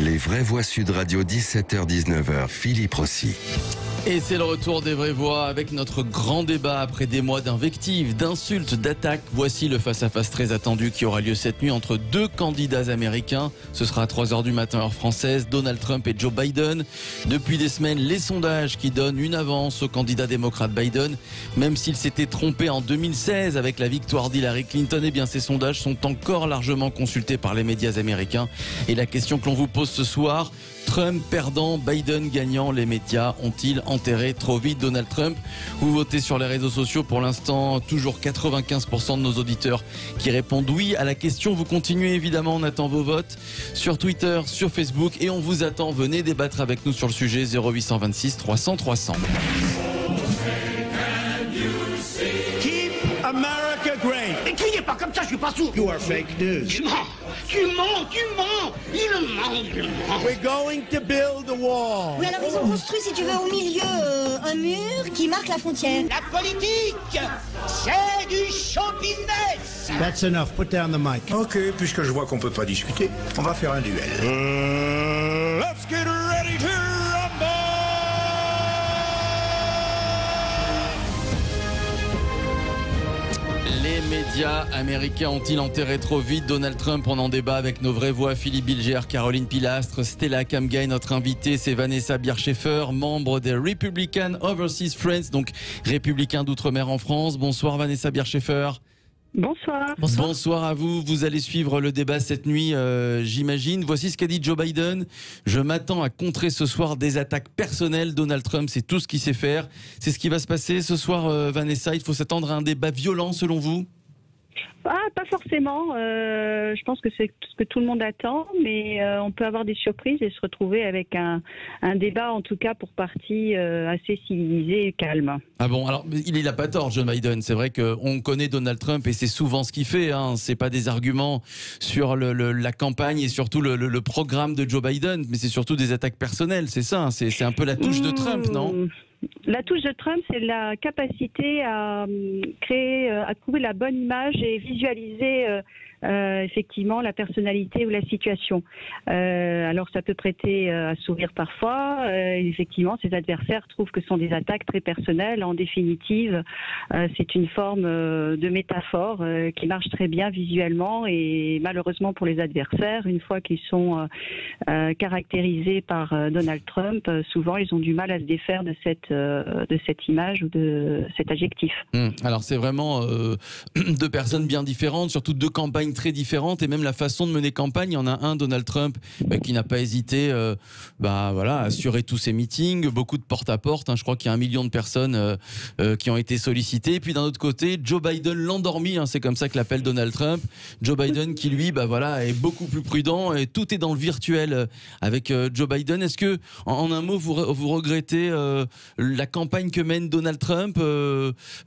Les vraies voix Sud Radio, 17h-19h, Philippe Rossi. Et c'est le retour des vraies voix avec notre grand débat après des mois d'invectives, d'insultes, d'attaques. Voici le face-à-face très attendu qui aura lieu cette nuit entre deux candidats américains. Ce sera à 3h du matin heure française, Donald Trump et Joe Biden. Depuis des semaines, les sondages qui donnent une avance au candidat démocrate Biden. Même s'il s'était trompé en 2016 avec la victoire d'Hillary Clinton, eh bien ces sondages sont encore largement consultés par les médias américains. Et la question que l'on vous pose ce soir, Trump perdant, Biden gagnant, les médias ont-ils enterré trop vite Donald Trump? Vous votez sur les réseaux sociaux, pour l'instant toujours 95% de nos auditeurs qui répondent oui à la question. Vous continuez évidemment, on attend vos votes sur Twitter, sur Facebook et on vous attend, venez débattre avec nous sur le sujet 0826 300 300. Keep America great. Mais criez pas comme ça, je suis pas sourd. You are fake news. Tu mens, il ment. We're going to build a wall. Oui, alors ils ont construit, si tu veux, au milieu un mur qui marque la frontière. La politique, c'est du show business. That's enough. Put down the mic. Ok, puisque je vois qu'on peut pas discuter, on va faire un duel. Let's get ready to rumble. Les médias américains ont-ils enterré trop vite Donald Trump? On en débat avec nos vraies voix, Philippe Bilger, Caroline Pilastre, Stella Kamgay. Notre invitée, c'est Vanessa Bierscheffer, membre des Republican Overseas Friends, donc républicains d'outre-mer en France. Bonsoir Vanessa Bierscheffer. Bonsoir. Bonsoir à vous. Vous allez suivre le débat cette nuit, j'imagine. Voici ce qu'a dit Joe Biden. Je m'attends à contrer ce soir des attaques personnelles. Donald Trump, c'est tout ce qu'il sait faire. C'est ce qui va se passer ce soir, Vanessa. Il faut s'attendre à un débat violent, selon vous? Pas forcément. Je pense que c'est ce que tout le monde attend, mais on peut avoir des surprises et se retrouver avec un débat, en tout cas pour partie assez civilisé et calme. Ah bon, alors il n'a pas tort, Joe Biden. C'est vrai qu'on connaît Donald Trump et c'est souvent ce qu'il fait. Hein. C'est pas des arguments sur la campagne et surtout le programme de Joe Biden, mais c'est surtout des attaques personnelles. C'est ça. Hein. C'est un peu la touche de Trump, non? La touche de Trump, c'est la capacité à créer, à trouver la bonne image et visualiser effectivement la personnalité ou la situation. Alors ça peut prêter à sourire parfois. Effectivement, ses adversaires trouvent que ce sont des attaques très personnelles. En définitive, c'est une forme de métaphore qui marche très bien visuellement et malheureusement pour les adversaires, une fois qu'ils sont caractérisés par Donald Trump, souvent ils ont du mal à se défaire de cette image ou de cet adjectif. Alors c'est vraiment deux personnes bien différentes, surtout deux campagnes très différentes et même la façon de mener campagne. Il y en a un, Donald Trump, qui n'a pas hésité à assurer tous ses meetings, beaucoup de porte-à-porte. Hein, je crois qu'il y a 1 million de personnes qui ont été sollicitées. Et puis d'un autre côté, Joe Biden l'endormi, hein, c'est comme ça que l'appelle Donald Trump. Joe Biden qui lui est beaucoup plus prudent et tout est dans le virtuel avec Joe Biden. Est-ce que, en un mot, vous regrettez la campagne que mène Donald Trump,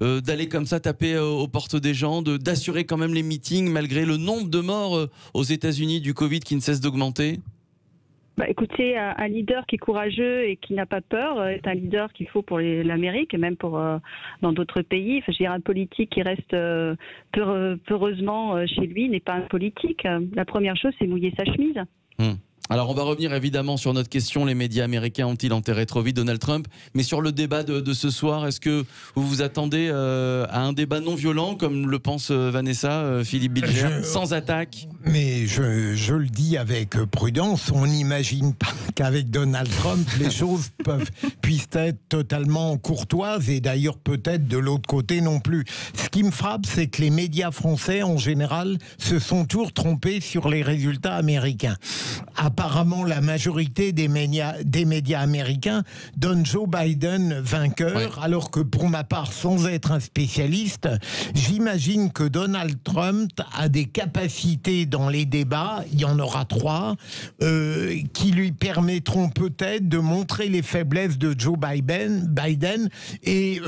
d'aller comme ça taper aux portes des gens, d'assurer quand même les meetings malgré le nombre de morts aux États-Unis du Covid qui ne cesse d'augmenter? Écoutez, un leader qui est courageux et qui n'a pas peur est un leader qu'il faut pour l'Amérique et même pour dans d'autres pays. Enfin, je veux dire, un politique qui reste peureusement chez lui n'est pas un politique. La première chose, c'est mouiller sa chemise. Alors on va revenir évidemment sur notre question, les médias américains ont-ils enterré trop vite Donald Trump? Mais sur le débat de ce soir, est-ce que vous vous attendez à un débat non violent, comme le pense Vanessa, Philippe Bilger, sans attaque? Mais je le dis avec prudence, on n'imagine pas qu'avec Donald Trump, les choses puissent être totalement courtoises et d'ailleurs peut-être de l'autre côté non plus. Ce qui me frappe, c'est que les médias français en général se sont toujours trompés sur les résultats américains. Apparemment, la majorité des médias américains donnent Joe Biden vainqueur, alors que pour ma part, sans être un spécialiste, j'imagine que Donald Trump a des capacités dans les débats, il y en aura 3, qui lui permettront peut-être de montrer les faiblesses de Joe Biden et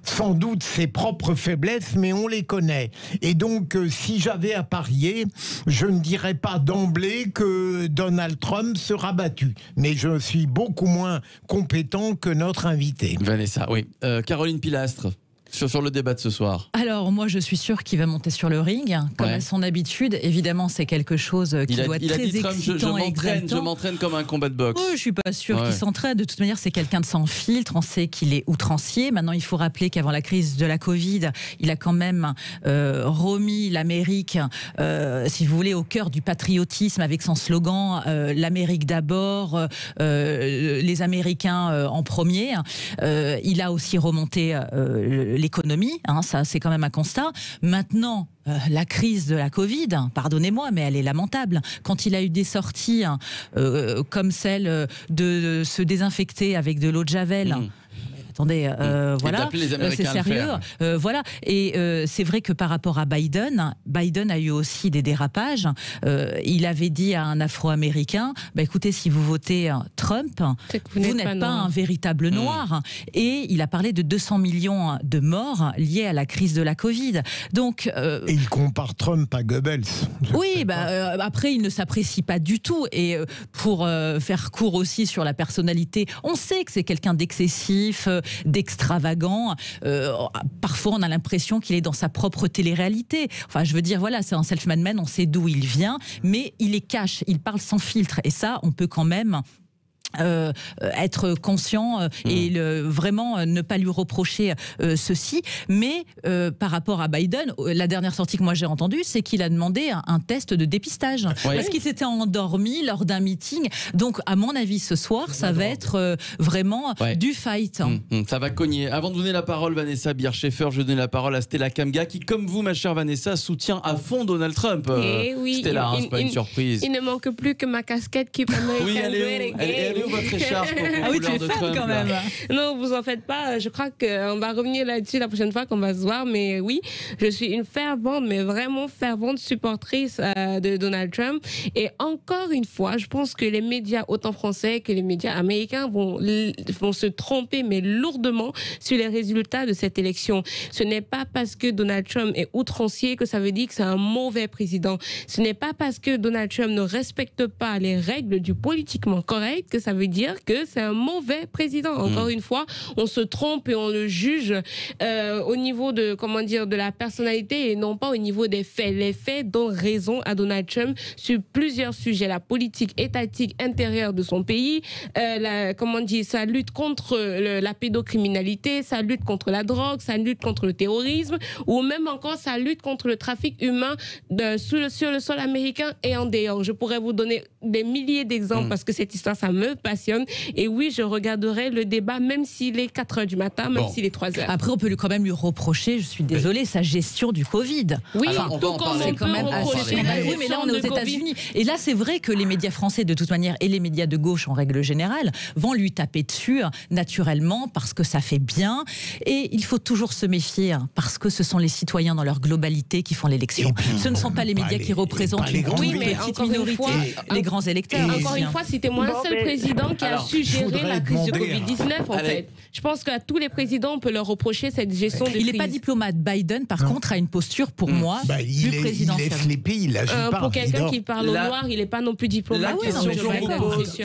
sans doute ses propres faiblesses, mais on les connaît. Et donc, si j'avais à parier, je ne dirais pas d'emblée que Donald Trump sera battu. Mais je suis beaucoup moins compétent que notre invité. Vanessa, oui. Caroline Pilastre. sur le débat de ce soir? Alors, moi, je suis sûre qu'il va monter sur le ring, comme à son habitude. Évidemment, c'est quelque chose qui doit être très excitant et exaltant. Je m'entraîne comme un combat de boxe. Je suis pas sûre qu'il s'entraîne. De toute manière, c'est quelqu'un de sans filtre. On sait qu'il est outrancier. Maintenant, il faut rappeler qu'avant la crise de la Covid, il a quand même remis l'Amérique, si vous voulez, au cœur du patriotisme avec son slogan « L'Amérique d'abord, les Américains en premier ». Il a aussi remonté l'économie, ça c'est quand même un constat. Maintenant, la crise de la Covid, pardonnez-moi, mais elle est lamentable. Quand il a eu des sorties comme celle de se désinfecter avec de l'eau de Javel... Attendez, voilà, c'est sérieux. Voilà, et c'est vrai que par rapport à Biden a eu aussi des dérapages. Il avait dit à un Afro-Américain, écoutez, si vous votez Trump, vous n'êtes pas un véritable noir. Et il a parlé de 200 millions de morts liés à la crise de la Covid. Donc, et il compare Trump à Goebbels. Oui, après, il ne s'apprécie pas du tout. Et pour faire court aussi sur la personnalité, on sait que c'est quelqu'un d'excessif, d'extravagant. Parfois, on a l'impression qu'il est dans sa propre télé-réalité. Enfin, je veux dire, voilà, c'est un self-made man, on sait d'où il vient, mais il est cash, il parle sans filtre. Et ça, on peut quand même... être conscient et vraiment ne pas lui reprocher ceci. Mais par rapport à Biden, la dernière sortie que moi j'ai entendue, c'est qu'il a demandé un test de dépistage parce qu'il s'était endormi lors d'un meeting. Donc à mon avis ce soir ça va être vraiment du fight. Ça va cogner. Avant de donner la parole Vanessa Bier-Schaeffer, je donne la parole à Stella Kamga qui, comme vous ma chère Vanessa, soutient à fond Donald Trump. Stella, c'est pas une surprise. Il ne manque plus que ma casquette qui permet de votre écharpe oui, tu es fan Trump, quand même. Non, vous en faites pas. Je crois qu'on va revenir là-dessus la prochaine fois qu'on va se voir. Mais oui, je suis une fervente, mais vraiment fervente supportrice de Donald Trump. Et encore une fois, je pense que les médias, autant français que les médias américains, vont se tromper, mais lourdement, sur les résultats de cette élection. Ce n'est pas parce que Donald Trump est outrancier que ça veut dire que c'est un mauvais président. Ce n'est pas parce que Donald Trump ne respecte pas les règles du politiquement correct que ça veut dire que c'est un mauvais président. Encore une fois, on se trompe et on le juge au niveau de, de la personnalité et non pas au niveau des faits. Les faits donnent raison à Donald Trump sur plusieurs sujets. La politique étatique intérieure de son pays, sa lutte contre la pédocriminalité, sa lutte contre la drogue, sa lutte contre le terrorisme ou même encore sa lutte contre le trafic humain sur le sol américain et en dehors. Je pourrais vous donner des milliers d'exemples parce que cette histoire, ça me passionne. Et oui, je regarderai le débat même s'il est 4h du matin, même s'il est 3h. Après, on peut quand même lui reprocher, je suis désolée, sa gestion du Covid. Oui, tout comme on peut reprocher la oui, mais là, on est aux États-Unis. Et là, c'est vrai que les médias français, de toute manière, et les médias de gauche en règle générale, vont lui taper dessus naturellement parce que ça fait bien. Et il faut toujours se méfier parce que ce sont les citoyens dans leur globalité qui font l'élection. Ce ne sont pas les médias qui représentent une petite minorité, les grands électeurs. Encore une fois, citez-moi un seul président qui a su gérer la crise de Covid-19, en fait. Je pense qu'à tous les présidents, on peut leur reprocher cette gestion de crise. Il n'est pas diplomate. Biden, par contre, a une posture, pour moi, plus présidentielle. Il laisse les pays, il agit pas. Pour quelqu'un qui parle au noir, il n'est pas non plus diplomate.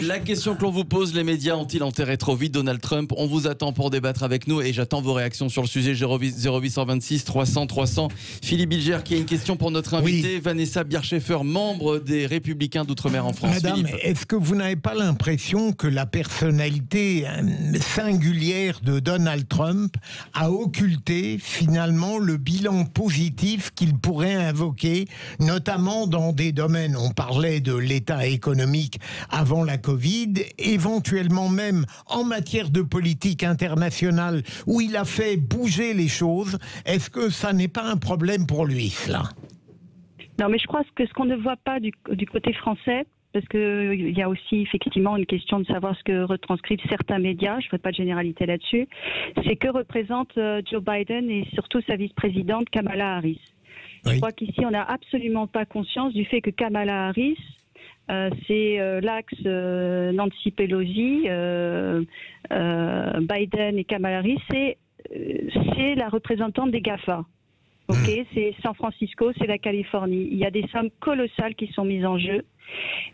La question que l'on vous pose, les médias ont-ils enterré trop vite Donald Trump? On vous attend pour débattre avec nous et j'attends vos réactions sur le sujet. 0826 300 300. Philippe Bilger qui a une question pour notre invité, Vanessa Bier-Schaeffer, membre des Républicains d'Outre-mer en France. Madame, est-ce que vous n'avez pas l'impression que la personnalité singulière de Donald Trump a occulté finalement le bilan positif qu'il pourrait invoquer, notamment dans des domaines, on parlait de l'état économique avant la Covid, éventuellement même en matière de politique internationale où il a fait bouger les choses. Est-ce que ça n'est pas un problème pour lui, cela? Non, mais je crois que ce qu'on ne voit pas du côté français, parce qu'il y a aussi effectivement une question de savoir ce que retranscrivent certains médias, je ne ferai pas de généralité là-dessus, c'est que représente Joe Biden et surtout sa vice-présidente Kamala Harris. Je crois qu'ici, on n'a absolument pas conscience du fait que Kamala Harris, c'est l'axe Nancy Pelosi, Biden et Kamala Harris, c'est la représentante des GAFA. Ok, c'est San Francisco, c'est la Californie. Il y a des sommes colossales qui sont mises en jeu.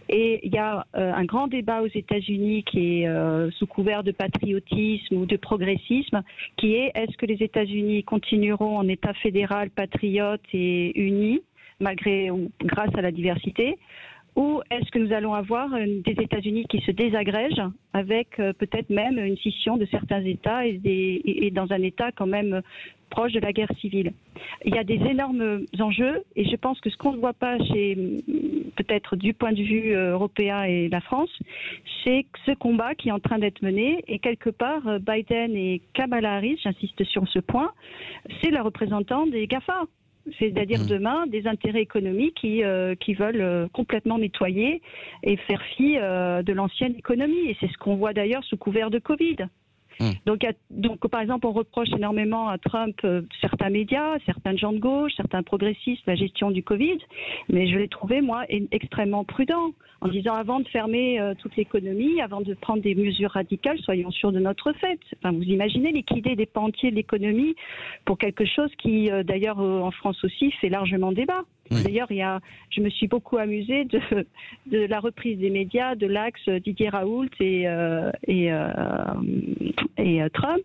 Et il y a un grand débat aux États-Unis qui est sous couvert de patriotisme ou de progressisme, qui est: est-ce que les États-Unis continueront en État fédéral, patriote et uni, malgré ou grâce à la diversité, ou est-ce que nous allons avoir des États-Unis qui se désagrègent avec peut-être même une scission de certains États et dans un État quand même proche de la guerre civile. Il y a des énormes enjeux et je pense que ce qu'on ne voit pas peut-être du point de vue européen et la France, c'est ce combat qui est en train d'être mené et quelque part Biden et Kamala Harris, j'insiste sur ce point, c'est la représentante des GAFA. C'est-à-dire demain des intérêts économiques qui veulent complètement nettoyer et faire fi de l'ancienne économie. Et c'est ce qu'on voit d'ailleurs sous couvert de Covid. Donc, par exemple, on reproche énormément à Trump certains médias, certains gens de gauche, certains progressistes, la gestion du Covid, mais je l'ai trouvé, moi, extrêmement prudent, en disant avant de fermer toute l'économie, avant de prendre des mesures radicales, soyons sûrs de notre fait. Enfin, vous imaginez liquider des pans entiers de l'économie pour quelque chose qui, d'ailleurs, en France aussi, fait largement débat. D'ailleurs, je me suis beaucoup amusée de la reprise des médias de l'axe Didier Raoult et Trump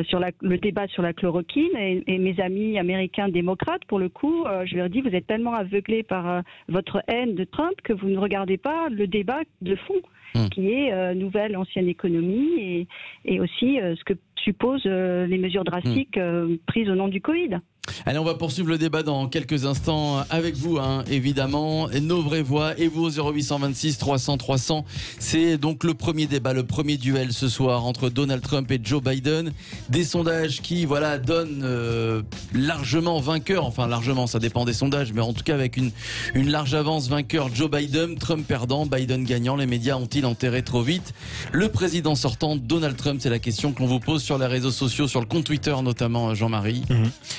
sur le débat sur la chloroquine. Et mes amis américains démocrates, pour le coup, je leur dis: vous êtes tellement aveuglés par votre haine de Trump que vous ne regardez pas le débat de fond, qui est nouvelle, ancienne économie et aussi ce que supposent les mesures drastiques prises au nom du Covid. Allez, on va poursuivre le débat dans quelques instants avec vous, évidemment. Nos vraies voix et vous au 0826 300 300. C'est donc le premier débat, le premier duel ce soir entre Donald Trump et Joe Biden. Des sondages qui, donnent largement vainqueur. Enfin, largement, ça dépend des sondages, mais en tout cas avec une large avance vainqueur Joe Biden. Trump perdant, Biden gagnant. Les médias ont-ils enterré trop vite le président sortant Donald Trump? C'est la question que l'on vous pose sur les réseaux sociaux, sur le compte Twitter notamment, Jean-Marie.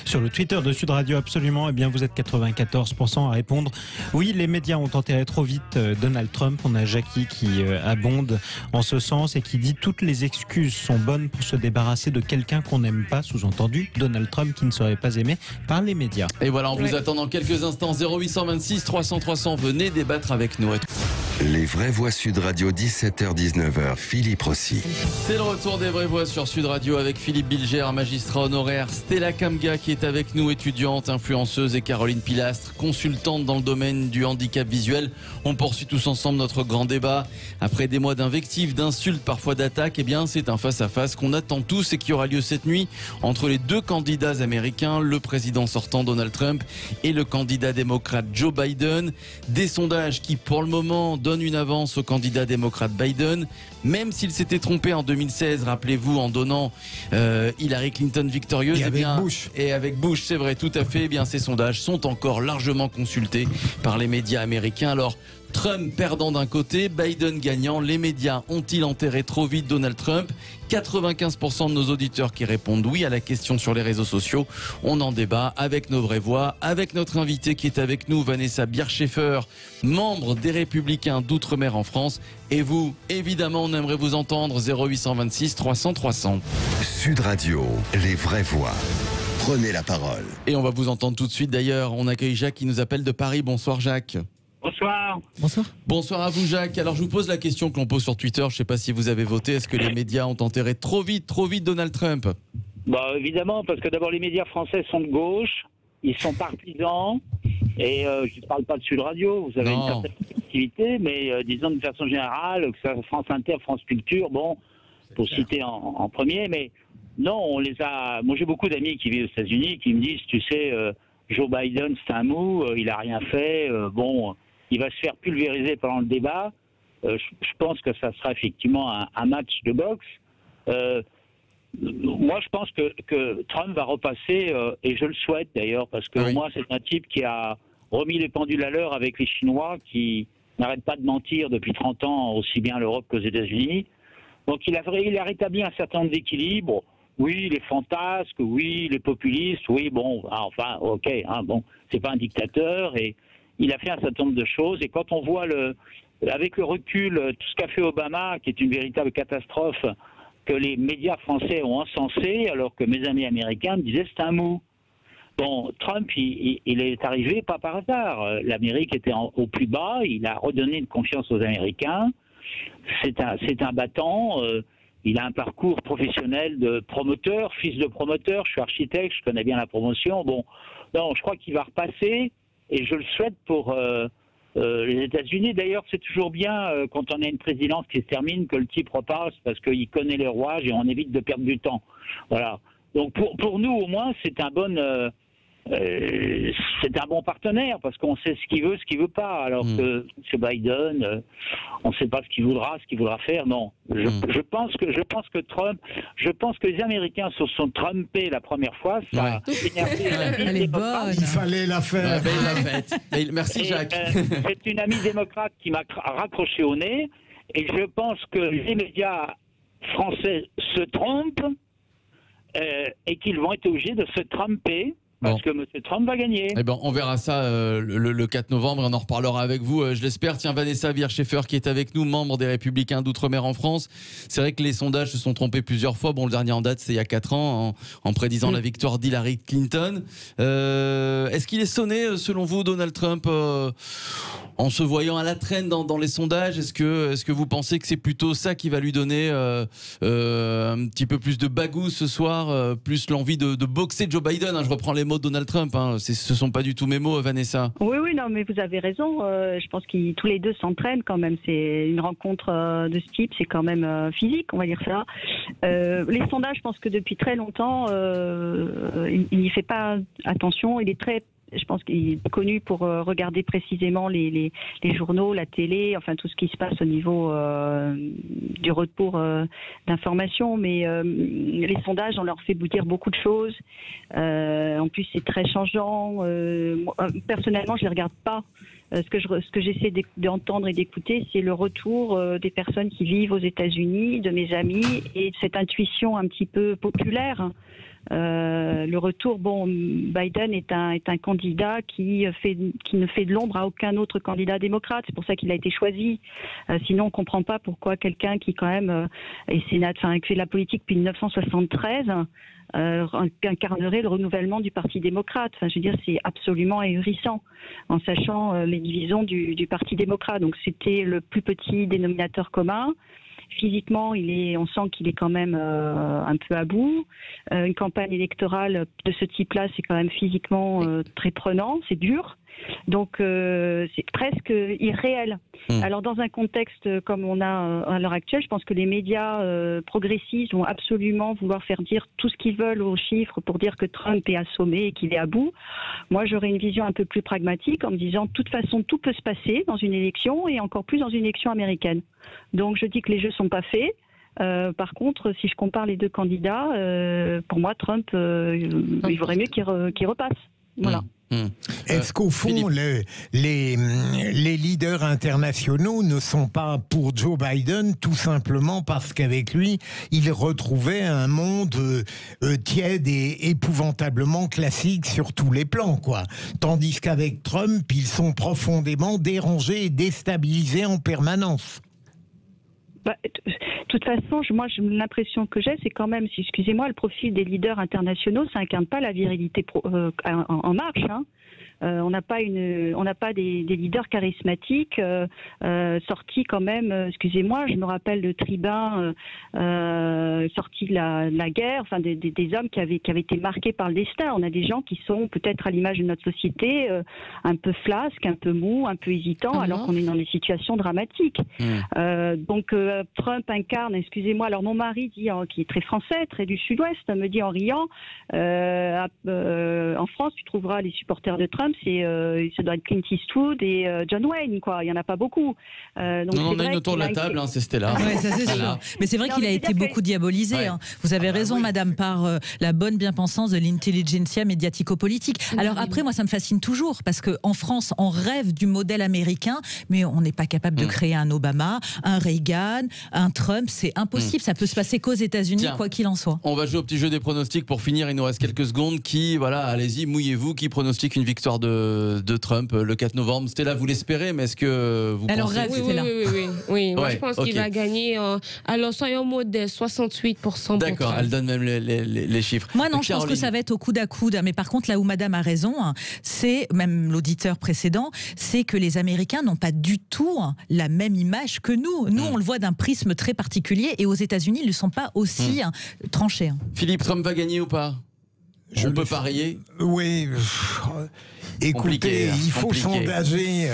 Sur le Twitter de Sud Radio, absolument. Eh bien, vous êtes 94% à répondre. Oui, les médias ont enterré trop vite Donald Trump. On a Jackie qui abonde en ce sens et qui dit: toutes les excuses sont bonnes pour se débarrasser de quelqu'un qu'on n'aime pas. Sous-entendu, Donald Trump qui ne serait pas aimé par les médias. Et voilà, on vous attend dans quelques instants. 0826 300 300. Venez débattre avec nous. Les vraies voix Sud Radio, 17h-19h, Philippe Rossi. C'est le retour des vraies voix sur Sud Radio avec Philippe Bilger, magistrat honoraire, Stella Kamga qui est avec nous, étudiante, influenceuse, et Caroline Pilastre, consultante dans le domaine du handicap visuel. On poursuit tous ensemble notre grand débat. Après des mois d'invectives, d'insultes, parfois d'attaques, eh bien c'est un face-à-face qu'on attend tous et qui aura lieu cette nuit entre les deux candidats américains, le président sortant Donald Trump et le candidat démocrate Joe Biden. Des sondages qui pour le moment donnent une avance au candidat démocrate Biden, même s'il s'était trompé en 2016, rappelez-vous, en donnant Hillary Clinton victorieuse. Et avec Bush, c'est vrai, tout à fait. Eh bien, ces sondages sont encore largement consultés par les médias américains. Alors, Trump perdant d'un côté, Biden gagnant. Les médias ont-ils enterré trop vite Donald Trump? 95% de nos auditeurs qui répondent oui à la question sur les réseaux sociaux. On en débat avec nos vraies voix, avec notre invitée qui est avec nous, Vanessa Bierscheffer, membre des Républicains d'Outre-mer en France. Et vous, évidemment, on aimerait vous entendre. 0826 300 300. Sud Radio, les vraies voix. Prenez la parole. Et on va vous entendre tout de suite d'ailleurs. On accueille Jacques qui nous appelle de Paris. Bonsoir Jacques. Bonsoir. Bonsoir. Bonsoir à vous Jacques. Alors je vous pose la question que l'on pose sur Twitter. Je ne sais pas si vous avez voté. Est-ce que les médias ont enterré trop vite Donald Trump? Bah évidemment, parce que d'abord les médias français sont de gauche, ils sont partisans, et je ne parle pas de Sud Radio, vous avez une certaine activité, mais disons de façon générale, que ça France Inter, France Culture, bon, pour citer en premier, mais non, on les a... Moi j'ai beaucoup d'amis qui vivent aux États-Unis qui me disent, tu sais, Joe Biden c'est un mou, il a rien fait, bon... Il va se faire pulvériser pendant le débat. Je pense que ça sera effectivement un match de boxe. Moi, je pense que Trump va repasser, et je le souhaite d'ailleurs, parce que moi, c'est un type qui a remis les pendules à l'heure avec les Chinois, qui n'arrêtent pas de mentir depuis 30 ans, aussi bien à l'Europe qu'aux États-Unis. Donc, il a rétabli un certain nombre d'équilibres. Oui, les fantasques, oui, les populistes, oui, bon, enfin, ok, bon, c'est pas un dictateur, et il a fait un certain nombre de choses, et quand on voit avec le recul, tout ce qu'a fait Obama, qui est une véritable catastrophe, que les médias français ont encensé, alors que mes amis américains me disaient c'est un mou. Bon, Trump, il est arrivé pas par hasard. L'Amérique était au plus bas, il a redonné une confiance aux Américains. C'est un battant. Il a un parcours professionnel de promoteur, fils de promoteur. Je suis architecte, je connais bien la promotion. Bon, non, je crois qu'il va repasser et je le souhaite pour les États-Unis. D'ailleurs, c'est toujours bien quand on a une présidence qui se termine que le type repasse parce qu'il connaît les rouages et on évite de perdre du temps. Voilà. Donc pour nous, au moins, c'est un bon partenaire parce qu'on sait ce qu'il veut pas. Alors que M. Biden, on ne sait pas ce qu'il voudra faire. Non, je pense que Trump, je pense que les Américains se sont trompés la première fois. Ça a énervé Il fallait la faire. Merci Jacques. C'est une amie démocrate qui m'a raccroché au nez et je pense que les médias français se trompent. Et qu'ils vont être obligés de se tromper parce que M. Trump va gagner. Eh ben, on verra ça le 4 novembre et on en reparlera avec vous, je l'espère. Tiens, Vanessa Vircheffer qui est avec nous, membre des Républicains d'Outre-mer en France. C'est vrai que les sondages se sont trompés plusieurs fois. Bon, le dernier en date, c'est il y a 4 ans, en prédisant la victoire d'Hillary Clinton. Est-ce qu'il est sonné, selon vous, Donald Trump, en se voyant à la traîne dans les sondages? Est-ce que vous pensez que c'est plutôt ça qui va lui donner un petit peu plus de bagou ce soir, plus l'envie de boxer Joe Biden, Je reprends les mots de Donald Trump, ce sont pas du tout mes mots, Vanessa. Oui, non, mais vous avez raison. Je pense qu'ils tous les deux s'entraînent quand même. C'est une rencontre de ce type, c'est quand même physique, on va dire ça. Les sondages, je pense que depuis très longtemps, il n'y fait pas attention. Je pense qu'il est connu pour regarder précisément les journaux, la télé, enfin tout ce qui se passe au niveau du retour d'informations. Mais les sondages, on leur fait dire beaucoup de choses. En plus, c'est très changeant. Personnellement, je les regarde pas. Ce que j'essaie d'entendre et d'écouter, c'est le retour des personnes qui vivent aux États-Unis, de mes amis, et cette intuition un petit peu populaire. Le retour, Biden est un candidat qui ne fait de l'ombre à aucun autre candidat démocrate. C'est pour ça qu'il a été choisi. Sinon, on ne comprend pas pourquoi quelqu'un qui quand même fait de la politique depuis 1973 incarnerait le renouvellement du Parti démocrate. Je veux dire, c'est absolument ahurissant en sachant les divisions du Parti démocrate. Donc, c'était le plus petit dénominateur commun. Physiquement, on sent qu'il est quand même un peu à bout. Une campagne électorale de ce type-là, c'est quand même physiquement très prenant, c'est dur. Donc, c'est presque irréel. Alors, dans un contexte comme on a à l'heure actuelle, je pense que les médias progressistes vont absolument vouloir faire dire tout ce qu'ils veulent aux chiffres pour dire que Trump est assommé et qu'il est à bout. Moi, j'aurais une vision un peu plus pragmatique en me disant, de toute façon, tout peut se passer dans une élection et encore plus dans une élection américaine. Donc, je dis que les jeux sont pas faits. Par contre, si je compare les deux candidats, pour moi, Trump, il vaudrait mieux qu'il repasse. Voilà. Est-ce qu'au fond, les leaders internationaux ne sont pas pour Joe Biden tout simplement parce qu'avec lui, il retrouvait un monde tiède et épouvantablement classique sur tous les plans, quoi. Tandis qu'avec Trump, ils sont profondément dérangés et déstabilisés en permanence. De toute façon, l'impression que j'ai, c'est quand même, excusez-moi, le profil des leaders internationaux, ça incarne pas la virilité en marche. On n'a pas des leaders charismatiques sortis quand même. Excusez-moi, je me rappelle de tribuns sortis de la guerre, enfin des hommes qui avaient été marqués par le destin. On a des gens qui sont peut-être à l'image de notre société un peu flasques, un peu mous, un peu hésitants, alors qu'on est dans des situations dramatiques. Donc Trump incarne. Excusez-moi. Alors mon mari dit, qui est très français, très du Sud-Ouest, me dit en riant, en France, tu trouveras les supporters de Trump. Ça doit être Clint Eastwood et John Wayne, quoi. Il n'y en a pas beaucoup. Donc on a une autour de la table, c'est Stella. Ouais, ça, c'est sûr. Mais c'est vrai qu'il a été beaucoup diabolisé. Ouais. Vous avez raison, madame, par la bonne bien-pensance de l'intelligentsia médiatico-politique. Alors après, moi, ça me fascine toujours, parce qu'en France, on rêve du modèle américain, mais on n'est pas capable de créer un Obama, un Reagan, un Trump. C'est impossible. Ça peut se passer qu'aux États-Unis, quoi qu'il en soit. On va jouer au petit jeu des pronostics pour finir. Il nous reste quelques secondes. Allez-y, mouillez-vous. Qui pronostique une victoire de Trump le 4 novembre. Stella, vous l'espérez, mais est-ce que vous pensez... Oui. Moi, Ouais, je pense ok. qu'il va gagner. Alors, soyons modestes, 68%. D'accord, elle donne même les chiffres. Moi non, je pense que ça va être au coude à coude. Mais par contre, là où madame a raison, c'est, même l'auditeur précédent, c'est que les Américains n'ont pas du tout la même image que nous. Nous, on le voit d'un prisme très particulier et aux États-Unis, ils ne sont pas aussi tranchés. Philippe, Trump va gagner ou pas? On peut parier? Oui. Écoutez, il faut s'engager.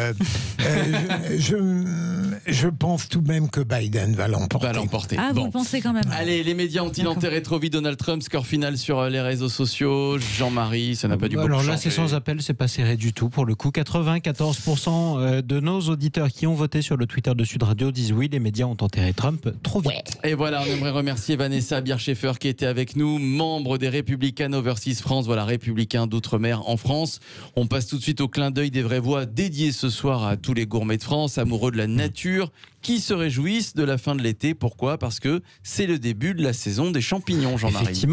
Je pense tout de même que Biden va l'emporter. Ah, vous le pensez quand même? Allez, les médias ont-ils enterré trop vite Donald Trump? Score final sur les réseaux sociaux. Jean-Marie, ça n'a pas dû beaucoup Alors là, changer. c'est sans appel, c'est pas serré du tout pour le coup. 94% de nos auditeurs qui ont voté sur le Twitter de Sud Radio disent oui, les médias ont enterré Trump trop vite. Et voilà, on aimerait remercier Vanessa Bierscheffer qui était avec nous, membre des Républicains Overseas France, voilà, républicains d'outre-mer en France. On passe tout de suite au clin d'œil des vraies voix dédié ce soir à tous les gourmets de France, amoureux de la nature, qui se réjouissent de la fin de l'été. Pourquoi? Parce que c'est le début de la saison des champignons, Jean-Marie.